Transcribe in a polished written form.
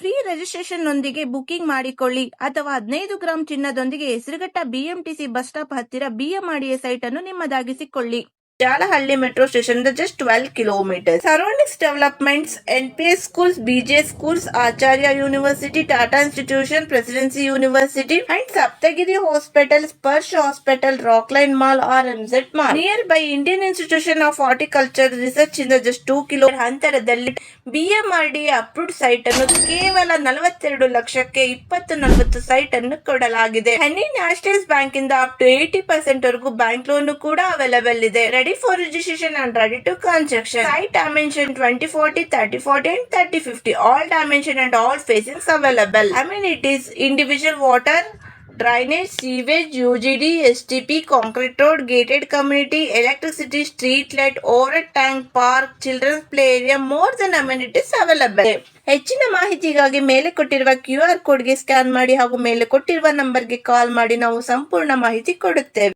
Free registration ನೊಂದಿಗೆ booking ಮಾಡಿಕೊಳ್ಳಿ ಅಥವಾ 15 ಗ್ರಾಂ ಚಿನ್ನದೊಂದಿಗೆ ಹೆಸರುಘಟ್ಟ ಬಿಎಂಟಿಸಿ ಬಸ್ ಸ್ಟಾಪ್ ಹತ್ತಿರ ಬಿಎಂಆರ್ಡಿಎ ಸೈಟ್ ಅನ್ನು ನಿಮ್ಮದಾಗಿಸಿಕೊಳ್ಳಿ. Jalahalli metro station just 12 kilometers. Surroundings developments, NPS schools, BJ schools, Acharya University, Tata Institution, Presidency University and Saptagiri Hospital, Sparsh Hospital, Rockline Mall, RMZ Mall. Nearby Indian Institution of Horticulture Research in the just 2 km ಅಂತರದಲ್ಲಿ BMRDA approved site ಅನ್ನು ಕೇವಲ 42 ಲಕ್ಷಕ್ಕೆ 20-40 site ಅನ್ನು ಕೊಡಲಾಗಿದೆ. ಹೆನ್ನಿ nationalise bank ಇಂದ up to 80% ವರೆಗೂ bank loan ಕೂಡ available ಇದೆ. Ready for registration and ready to construction. Site dimension 2040, 3040 and 3050. All dimension and all facings available. Amenities: individual water, drainage, sewage, UGD, STP, concrete road, gated community, electricity, street light, overhead tank, park, children's play area, more than amenities available. ಹೆಚ್ಚಿನ ಮಾಹಿತಿಗಾಗಿ ಮೇಲೆ ಕೊಟ್ಟಿರುವ QR ಕೋಡ್ಗೆ scan ಮಾಡಿ ಹಾಗೂ ಮೇಲೆ ಕೊಟ್ಟಿರುವ ನಂಬರ್ಗೆ ಕಾಲ್ ಮಾಡಿ ನಾವು ಸಂಪೂರ್ಣ ಮಾಹಿತಿ ಕೊಡುತ್ತೇವೆ.